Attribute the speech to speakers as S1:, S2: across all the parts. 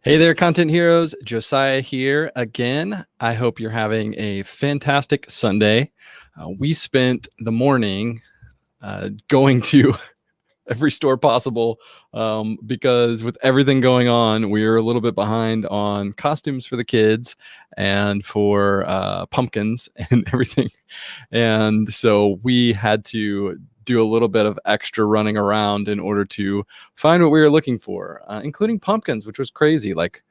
S1: Hey there, content heroes. Josiah here again. I hope you're having a fantastic Sunday. We spent the morning going to every store possible because with everything going on, we were a little bit behind on costumes for the kids and for pumpkins and everything. And so we had to do a little bit of extra running around in order to find what we were looking for, including pumpkins, which was crazy. Like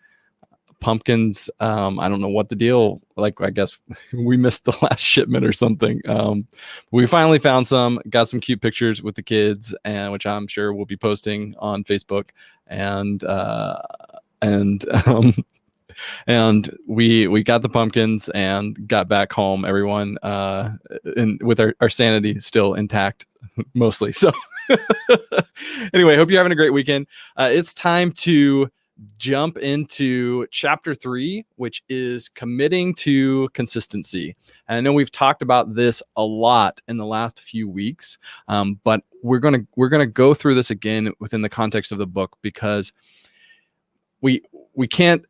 S1: pumpkins, I don't know what the deal, like I guess we missed the last shipment or something. We finally found some, got some cute pictures with the kids, and which I'm sure we'll be posting on Facebook. And we got the pumpkins and got back home, everyone and with our sanity still intact mostly. So anyway, hope you're having a great weekend. It's time to jump into chapter 3, which is committing to consistency. And I know we've talked about this a lot in the last few weeks, but we're gonna go through this again within the context of the book, because we can't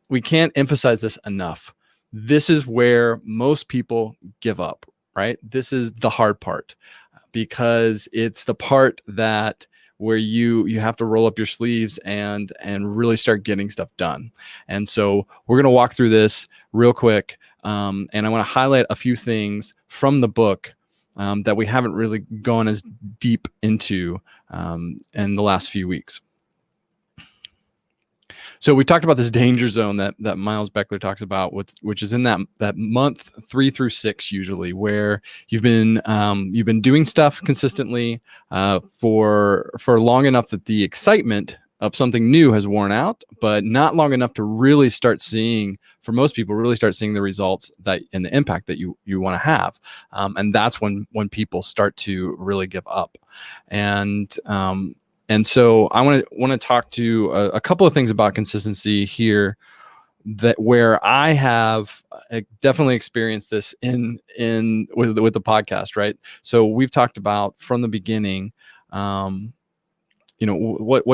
S1: emphasize this enough. This is where most people give up, right? This is the hard part, because it's the part that where you have to roll up your sleeves and really start getting stuff done. And so we're going to walk through this real quick. And I want to highlight a few things from the book that we haven't really gone as deep into in the last few weeks. So we talked about this danger zone that Miles Beckler talks about, which is in that month 3 through 6 usually, where you've been doing stuff consistently for long enough that the excitement of something new has worn out, but not long enough to really start seeing, for most people, really start seeing the results that and the impact that you want to have, and that's when people start to really give up. And so I want to talk to a couple of things about consistency here, that where I have definitely experienced this in with the podcast, right? So we've talked about from the beginning, what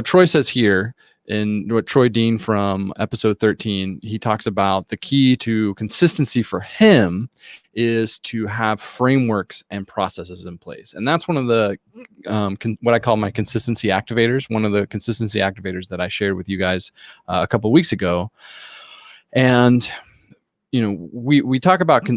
S1: Troy says here, and what Troy Dean from episode 13, he talks about the key to consistency for him is to have frameworks and processes in place. And that's one of the, what I call my consistency activators, one of the consistency activators that I shared with you guys a couple of weeks ago. And, we talk about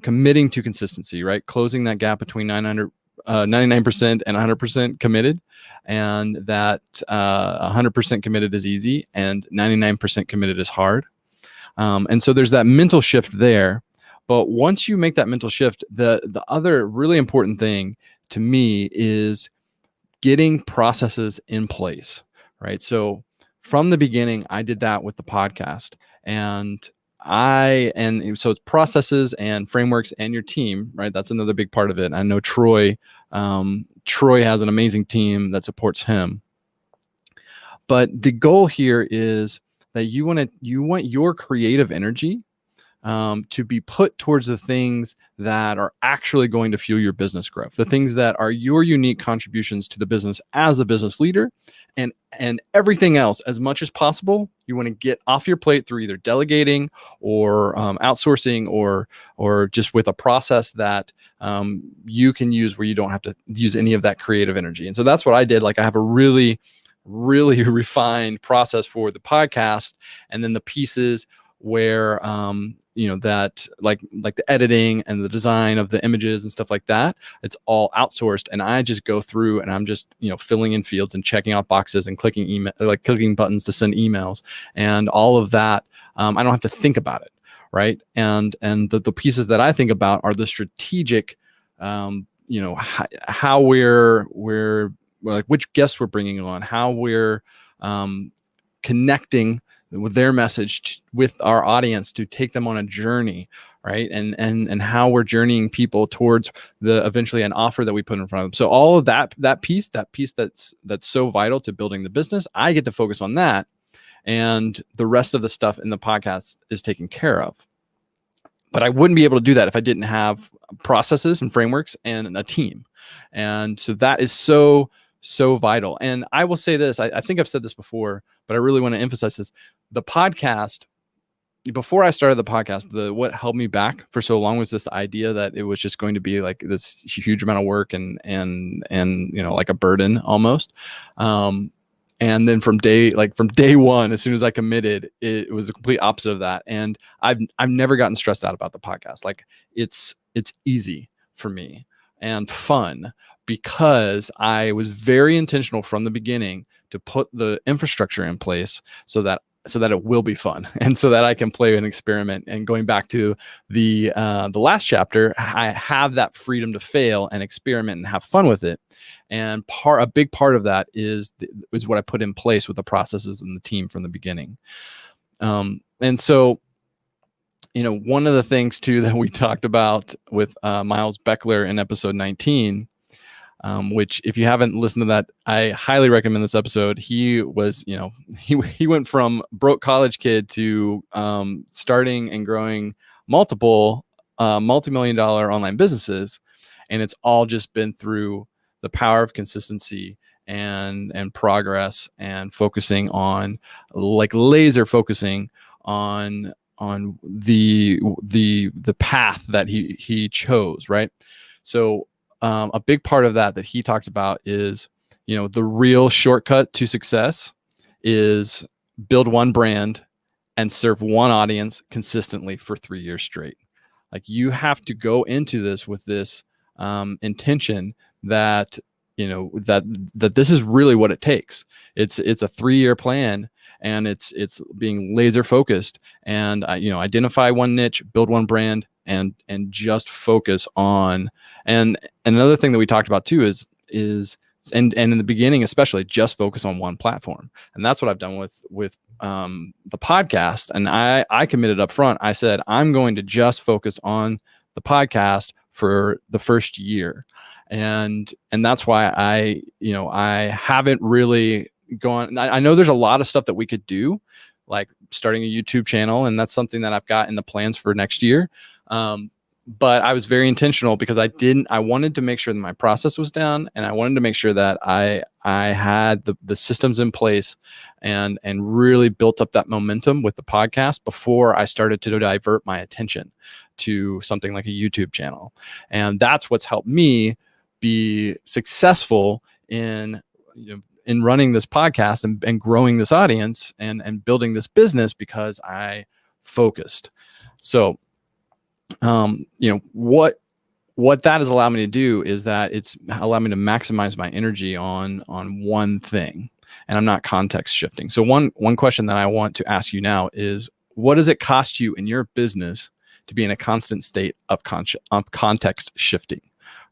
S1: committing to consistency, right? Closing that gap between 99% and 100% committed, and that 100% committed is easy and 99% committed is hard. And so there's that mental shift there. But once you make that mental shift, the other really important thing to me is getting processes in place, right? So from the beginning, I did that with the podcast, and so it's processes and frameworks and your team, right? That's another big part of it. I know Troy has an amazing team that supports him. But the goal here is that you want your creative energy to be put towards the things that are actually going to fuel your business growth, the things that are your unique contributions to the business as a business leader, and everything else, as much as possible, you want to get off your plate through either delegating or outsourcing, or just with a process that you can use where you don't have to use any of that creative energy. And so that's what I did. Like, I have a really, really refined process for the podcast, and then the pieces where that like the editing and the design of the images and stuff like that, it's all outsourced, and I just go through and I'm just filling in fields and checking out boxes and clicking buttons to send emails and all of that. I don't have to think about it, right? And the pieces that I think about are the strategic, how we're like which guests we're bringing on, how we're connecting with their message with our audience to take them on a journey, right? And how we're journeying people towards eventually an offer that we put in front of them. So all of that piece that's so vital to building the business, I get to focus on that, and the rest of the stuff in the podcast is taken care of. But I wouldn't be able to do that if I didn't have processes and frameworks and a team. And so that is so so vital. And I will say this, I think I've said this before, but I really want to emphasize this. The podcast, before I started the podcast, what held me back for so long was this idea that it was just going to be like this huge amount of work and like a burden almost. And then from day one, as soon as I committed, it was the complete opposite of that. And I've never gotten stressed out about the podcast. Like it's easy for me and fun because I was very intentional from the beginning to put the infrastructure in place so that it will be fun and so that I can play and experiment. And going back to the last chapter, I have that freedom to fail and experiment and have fun with it. And a big part of that is what I put in place with the processes and the team from the beginning. And so, one of the things too that we talked about with Miles Beckler in episode 19, which if you haven't listened to that, I highly recommend this episode. He was, he went from broke college kid to starting and growing multiple multi-million-dollar online businesses. And it's all just been through the power of consistency and progress and focusing on, like laser focusing on the path that he chose, right? So a big part of that he talked about is, the real shortcut to success is build one brand and serve one audience consistently for 3 years straight. Like you have to go into this with this intention that, that this is really what it takes. It's a 3-year plan, and it's being laser focused and, identify one niche, build one brand, and just focus on. And another thing that we talked about too is and in the beginning, especially, just focus on one platform. And that's what I've done with the podcast. And I committed up front. I said, I'm going to just focus on the podcast for the first year. And that's why I haven't really gone. I know there's a lot of stuff that we could do, like starting a YouTube channel. And that's something that I've got in the plans for next year. But I was very intentional because I wanted to make sure that my process was down, and I wanted to make sure that I had the systems in place and really built up that momentum with the podcast before I started to divert my attention to something like a YouTube channel. And that's what's helped me be successful in running this podcast and growing this audience and building this business, because I focused. So what that has allowed me to do is that it's allowed me to maximize my energy on one thing, and I'm not context shifting. So one question that I want to ask you now is, what does it cost you in your business to be in a constant state of context shifting,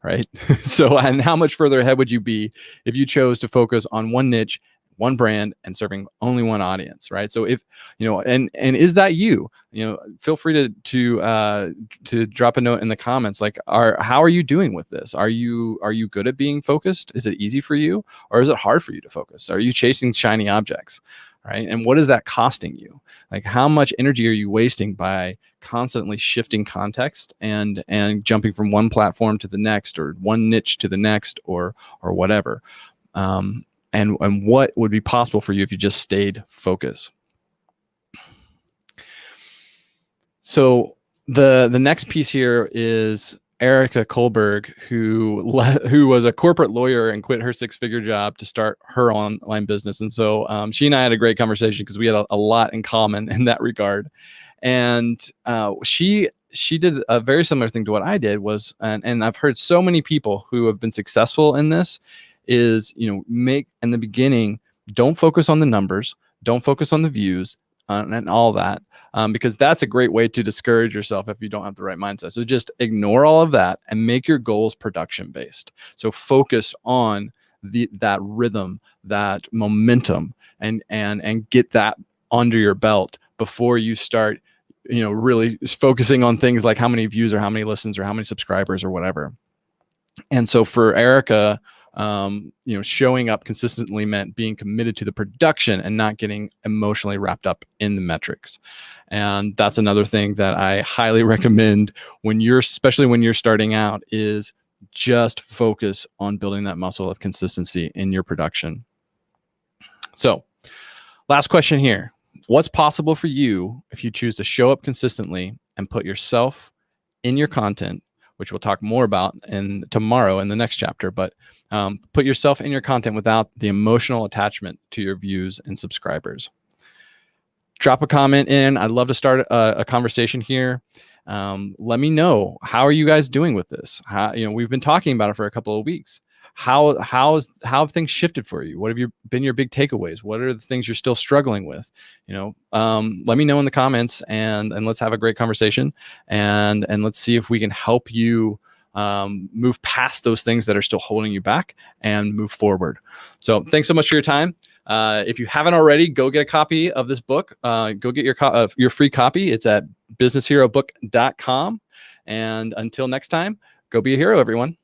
S1: right? So, and how much further ahead would you be if you chose to focus on one niche, one brand, and serving only one audience, right? So if, and is that you, feel free to drop a note in the comments. Like, how are you doing with this? Are you good at being focused? Is it easy for you, or is it hard for you to focus? Are you chasing shiny objects, right? And what is that costing you? Like, how much energy are you wasting by constantly shifting context and jumping from one platform to the next, or one niche to the next, or whatever? And what would be possible for you if you just stayed focused? So the next piece here is Erica Kohlberg, who was a corporate lawyer and quit her 6-figure job to start her online business. And so she and I had a great conversation because we had a lot in common in that regard. And she did a very similar thing to what I did, and I've heard so many people who have been successful in this, is, make in the beginning, don't focus on the numbers, don't focus on the views and all that, because that's a great way to discourage yourself if you don't have the right mindset. So just ignore all of that and make your goals production based. So focus on that rhythm, that momentum, and get that under your belt before you start, really focusing on things like how many views or how many listens or how many subscribers or whatever. And so for Erica, showing up consistently meant being committed to the production and not getting emotionally wrapped up in the metrics. And that's another thing that I highly recommend especially when you're starting out, is just focus on building that muscle of consistency in your production. So, last question here. What's possible for you if you choose to show up consistently and put yourself in your content, which we'll talk more about tomorrow in the next chapter, but put yourself in your content without the emotional attachment to your views and subscribers? Drop a comment in. I'd love to start a conversation here. Let me know, how are you guys doing with this? We've been talking about it for a couple of weeks. How have things shifted for you? What have been your big takeaways? What are the things you're still struggling with? Let me know in the comments, and let's have a great conversation, and let's see if we can help you move past those things that are still holding you back and move forward. So thanks so much for your time. If you haven't already, go get a copy of this book. Go get your free copy. It's at businessherobook.com. And until next time, go be a hero, everyone.